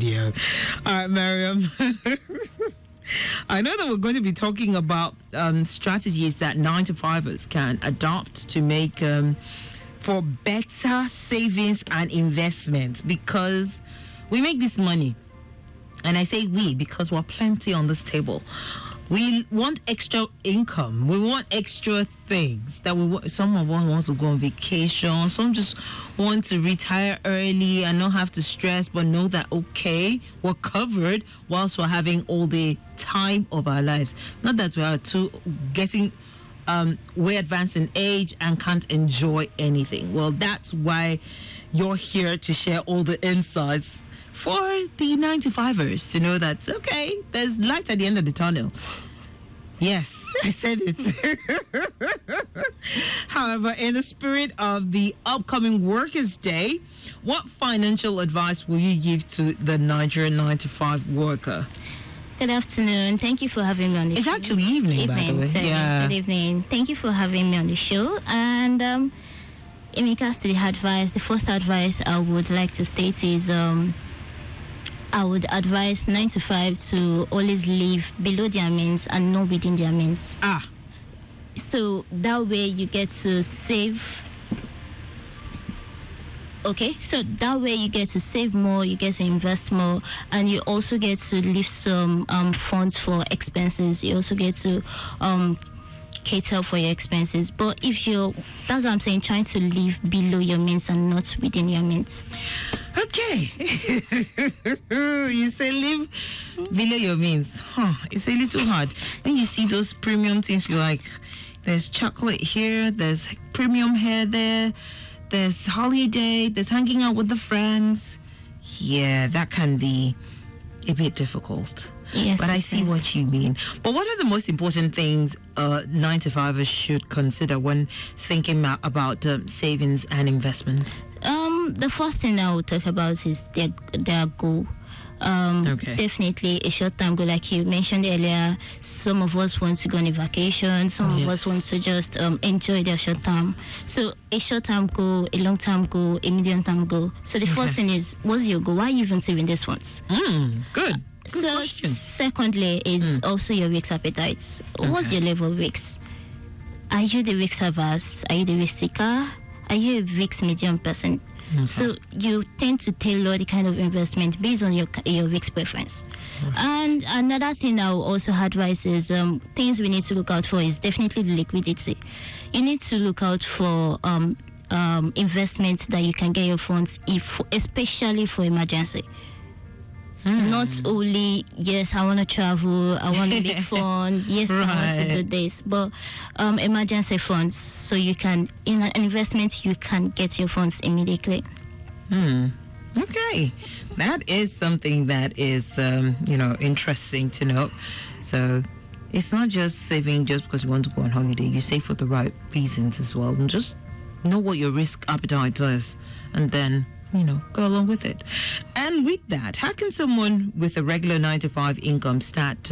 Yeah. All right, Mariam. I know that we're going to be talking about strategies that 9-to-5ers can adopt to make for better savings and investments, because we make this money. And I say we because we're plenty on this table. We want extra income. We want extra things that we want. Someone wants to go on vacation. Some just want to retire early and not have to stress, but know that, okay, we're covered whilst we're having all the time of our lives. Not that we are getting way advanced in age and can't enjoy anything. Well, that's why you're here to share all the insights for the 9-to-5ers to know that, okay, there's light at the end of the tunnel. Yes, I said it. However, in the spirit of the upcoming Workers' Day, what financial advice will you give to the Nigerian 9-to-5 worker? Good afternoon. Thank you for having me on the show. It's actually evening, by the way. Sorry. Yeah. Good evening. Thank you for having me on the show. And in regards to the advice, the first advice I would like to state is I would advise 9-to-5 to always live below their means and not within their means. So that way you get to save. Okay, so that way you get to save more, you get to invest more, and you also get to leave some funds for expenses. You also get to cater for your expenses. But if that's what I'm saying, trying to live below your means and not within your means. Okay. You say live below your means. It's a little hard. When you see those premium things, you're like, there's chocolate here, there's premium hair there, there's holiday, there's hanging out with the friends. Yeah, that can be a bit difficult. Yes, but I see what you mean. But what are the most important things 9-to-5ers should consider when thinking about savings and investments? The first thing I would talk about is their goal. Okay. Definitely a short-term goal, like you mentioned earlier. Some of us want to go on a vacation. Some of us want to just enjoy their short-term. So a short-term goal, a long-term goal, a medium-term goal. So the first thing is, what's your goal? Why are you even saving this funds? Good. Good so question. Secondly is also your risk appetite. What's your level of risk? Are you the risk averse? Are you the risk seeker? Are you a risk medium person? Okay. So you tend to tailor the kind of investment based on your risk preference. And another thing I will also advise is things we need to look out for is definitely the liquidity. You need to look out for investments that you can get your funds, especially for emergency. Not only, yes, I want to travel, I want to make fun, yes, I want to do this, but emergency funds, so you can, in an investment, you can get your funds immediately. Okay. That is something that is, interesting to know. So it's not just saving just because you want to go on holiday. You save for the right reasons as well. And just know what your risk appetite is, and then go along with it. And with that, how can someone with a regular 9-to-5 income start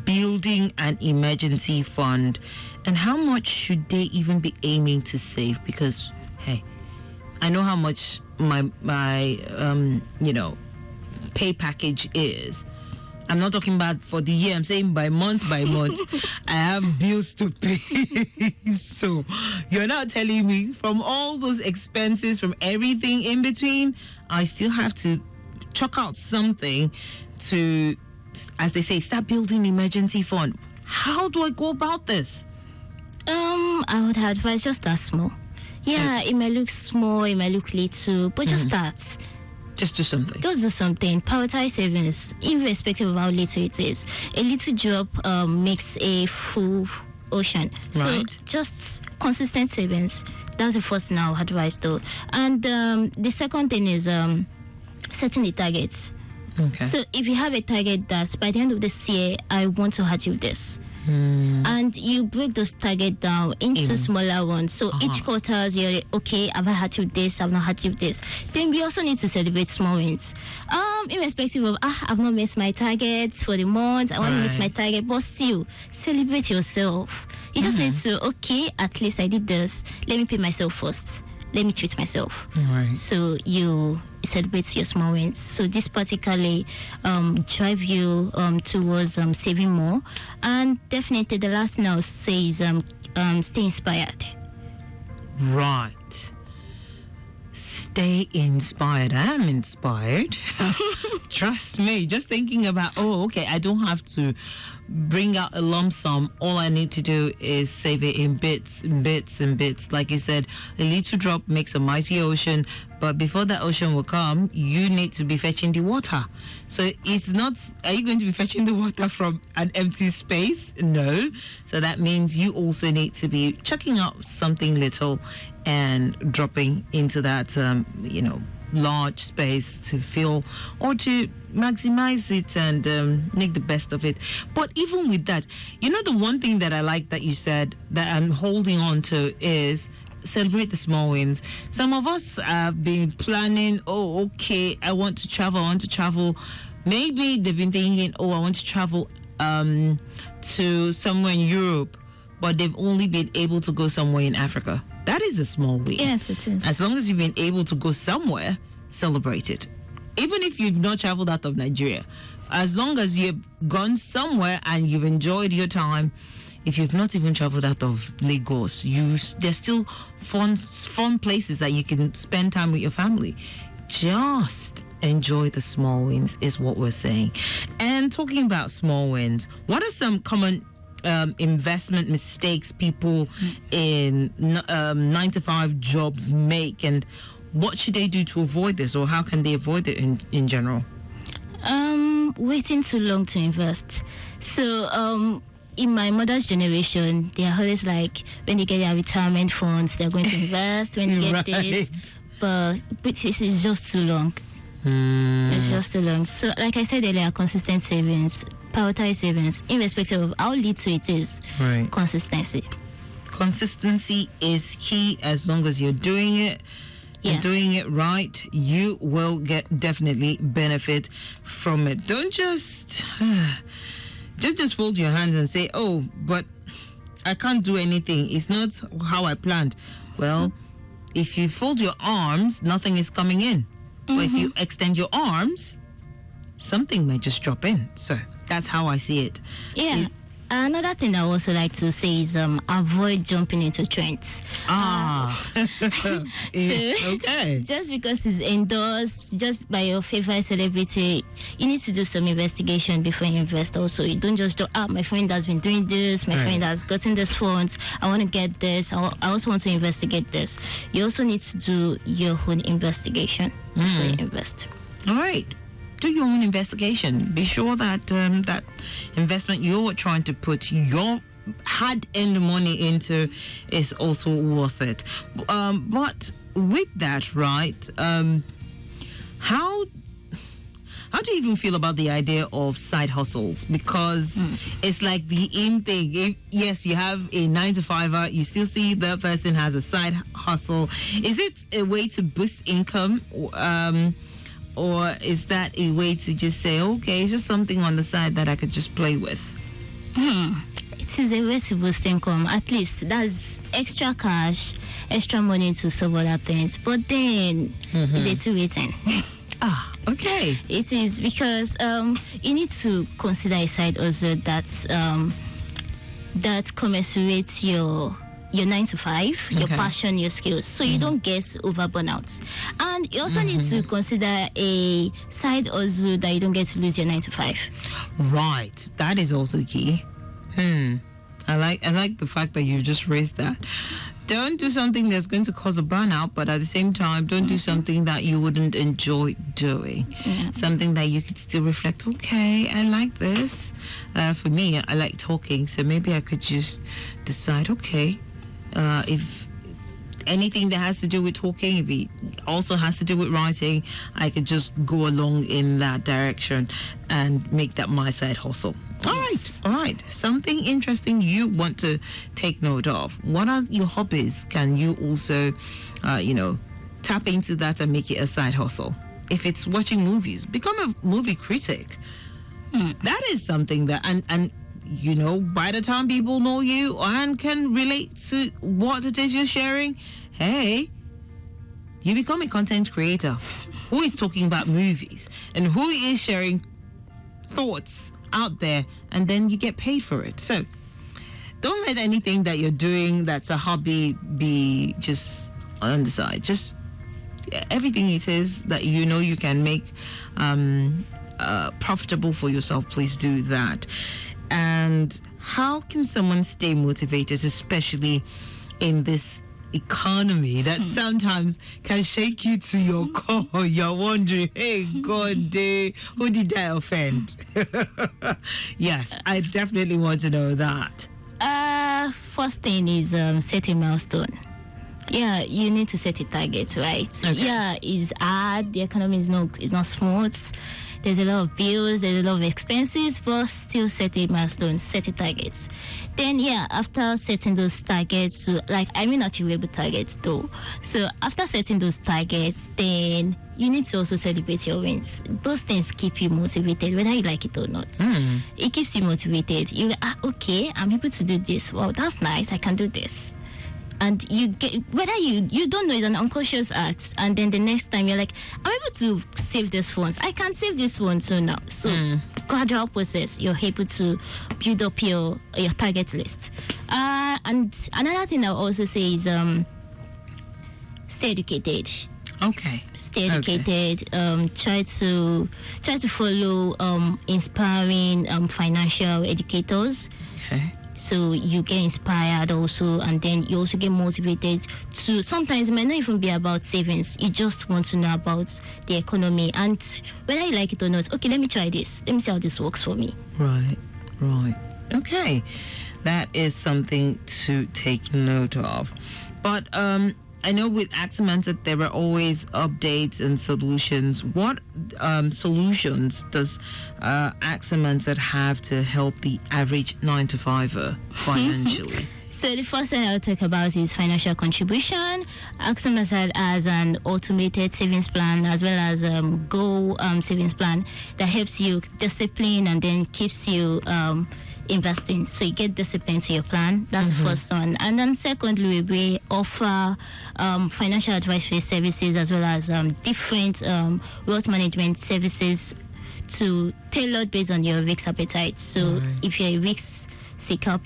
building an emergency fund? And how much should they even be aiming to save? Because, hey, I know how much my pay package is. I'm not talking about for the year. I'm saying by month. I have bills to pay. So you're not telling me from all those expenses, from everything in between, I still have to chalk out something to, as they say, start building emergency fund. How do I go about this? I would advise just start small. Yeah, it may look small, it may look little, but just start. Just do something. Just do something. Prioritize savings, irrespective of how little it is. A little drop makes a full ocean. Right. So just consistent savings. That's the first thing I would advise, though. And the second thing is setting the targets. Okay. So if you have a target that by the end of this year, I want to achieve this. And you break those targets down into smaller ones. So each quarter, you're okay, have I achieved this? I've not achieved this. Then we also need to celebrate small wins. Irrespective of, I've not met my targets for the month, I want to meet my target, but still, celebrate yourself. You just need to, okay, at least I did this. Let me pay myself first. let me treat myself. Right. So you celebrate your small wins. So this particularly drive you towards saving more. And definitely the last now says stay inspired. Right. Stay inspired. I'm inspired. Trust me. Just thinking about, I don't have to bring out a lump sum. All I need to do is save it in bits and bits and bits. Like you said, a little drop makes a mighty ocean. But before that ocean will come, you need to be fetching the water. So it's not, are you going to be fetching the water from an empty space? No. So that means you also need to be chucking up something little and dropping into that, large space to fill or to maximize it and make the best of it. But even with that, the one thing that I like that you said that I'm holding on to is celebrate the small wins. Some of us have been planning, I want to travel. Maybe they've been thinking, I want to travel to somewhere in Europe, but they've only been able to go somewhere in Africa. That is a small win. Yes, it is. As long as you've been able to go somewhere, celebrate it. Even if you've not traveled out of Nigeria, as long as you've gone somewhere and you've enjoyed your time, if you've not even traveled out of Lagos, there's still fun places that you can spend time with your family. Just enjoy the small wins is what we're saying. And talking about small wins, what are some common investment mistakes people in 9-to-5 jobs make, and what should they do to avoid this, or how can they avoid it in general? Waiting too long to invest. So in my mother's generation, they are always like, when they get their retirement funds, they're going to invest. When they get this, but this is just too long. It's just too long. So like I said earlier, consistent savings, prioritize savings, irrespective of how little it is. Right. Consistency is key. As long as you're doing it and doing it right, you will get definitely benefit from it. Don't just fold your hands and say, but I can't do anything. It's not how I planned. Well, if you fold your arms, nothing is coming in. But if you extend your arms, something may just drop in. So that's how I see it. Yeah. Another thing I also like to say is avoid jumping into trends. Okay. Just because it's endorsed just by your favorite celebrity, you need to do some investigation before you invest. Also, you don't just do, my friend has been doing this, my friend has gotten this funds, I want to get this, I also want to investigate this. You also need to do your own investigation before you invest. All right. Do your own investigation. Be sure that that investment you're trying to put your hard-earned money into is also worth it. But with that, right? How do you even feel about the idea of side hustles? Because it's like the in thing. Yes, you have a 9-to-5er, you still see the person has a side hustle. Is it a way to boost income? Or is that a way to just say, okay, it's just something on the side that I could just play with? It is a way to boost income. At least that's extra cash, extra money to solve other things. But then it's a two-way thing. Okay. It is because you need to consider a side also that commensurates your 9-to-5, your passion, your skills, so you don't get over burnout. And you also need to consider a side also that you don't get to lose your 9-to-5. Right, that is also key. I like the fact that you just raised that. Don't do something that's going to cause a burnout, but at the same time, don't do something that you wouldn't enjoy doing. Yeah. Something that you could still reflect, okay, I like this. For me, I like talking, so maybe I could just decide, okay, if anything that has to do with talking, if it also has to do with writing, I could just go along in that direction and make that my side hustle. Yes. All right. Something interesting you want to take note of. What are your hobbies? Can you also, tap into that and make it a side hustle? If it's watching movies, become a movie critic. That is something that, and by the time people know you and can relate to what it is you're sharing, hey, you become a content creator who is talking about movies and who is sharing thoughts out there, and then you get paid for it. So don't let anything that you're doing that's a hobby be just on the side. Just everything it is that you know you can make profitable for yourself, please do that. And how can someone stay motivated, especially in this economy that sometimes can shake you to your core? You're wondering, hey, God, who did I offend? Yes, I definitely want to know that. First thing is set a milestone. Yeah, you need to set a target, right? Okay. Yeah, it's hard. The economy is not smooth. There's a lot of bills, there's a lot of expenses, but still set a milestone, set a targets. Then, yeah, after setting those targets, achievable targets though. So after setting those targets, then you need to also celebrate your wins. Those things keep you motivated, whether you like it or not. It keeps you motivated. You're like, okay, I'm able to do this. Wow, that's nice. I can do this. And you get, whether you don't know, it's an unconscious act, and then the next time you're like, I'm able to save this funds. I can save this one too now. So gradual process, you're able to build up your target list. And another thing I'll also say is stay educated. Okay. Stay educated. Okay. Try to follow inspiring financial educators. Okay. So you get inspired also, and then you also get motivated to, sometimes it might not even be about savings. You just want to know about the economy, and whether you like it or not, okay, let me try this. Let me see how this works for me. Right. Okay. That is something to take note of. But I know with AXA Mansard there are always updates and solutions. What solutions does AXA Mansard have to help the average 9-to-5er financially? So the first thing I'll talk about is financial contribution. AXA Mansard has an automated savings plan as well as Go savings plan that helps you discipline and then keeps you investing. So you get discipline to your plan. That's the first one. And then secondly, we offer financial advisory services as well as different wealth management services tailored based on your risk appetite. So if you're a risk seeker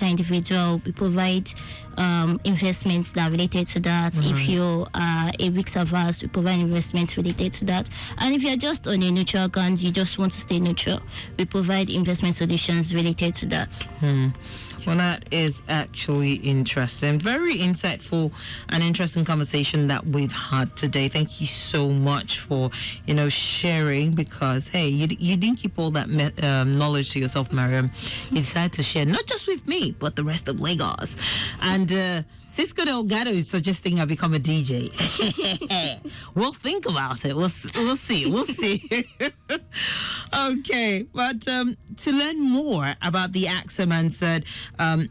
individual, we provide investments that are related to that. If you're a risk averse, we provide investments related to that. And if you're just on a neutral ground, you just want to stay neutral, we provide investment solutions related to that. Well, that is actually interesting. Very insightful and interesting conversation that we've had today. Thank you so much for, sharing, because, hey, you didn't keep all that knowledge to yourself, Mariam. You decided to share, not just with me, but the rest of Lagos. And Cisco Delgado is suggesting I become a DJ. We'll think about it. We'll see. Okay, but to learn more about the AXA Mansard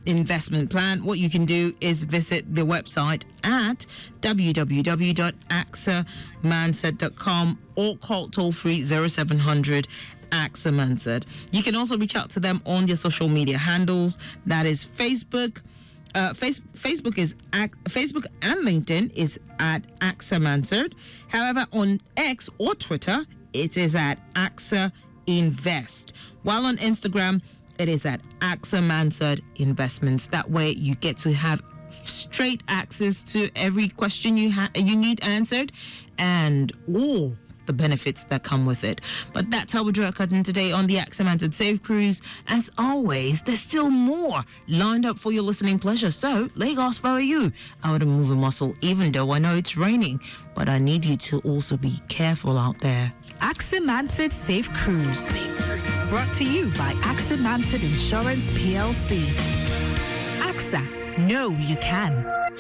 investment plan, what you can do is visit the website at www.axamansard.com or call toll-free 0700 AXA Mansard. You can also reach out to them on their social media handles. That is Facebook. Facebook and LinkedIn is at AXA Mansard. However, on X or Twitter, it is at AXA Invest. While on Instagram, it is at AXA Mansard Investments. That way, you get to have straight access to every question you need answered, and all the benefits that come with it. But that's how we draw a curtain today on the AXA Mansard Save Cruise. As always, there's still more lined up for your listening pleasure. So, Lagos, where are you? I want to move a muscle, even though I know it's raining, but I need you to also be careful out there. AXA Mansard Safe Cruise. Brought to you by AXA Mansard Insurance PLC. AXA, know you can.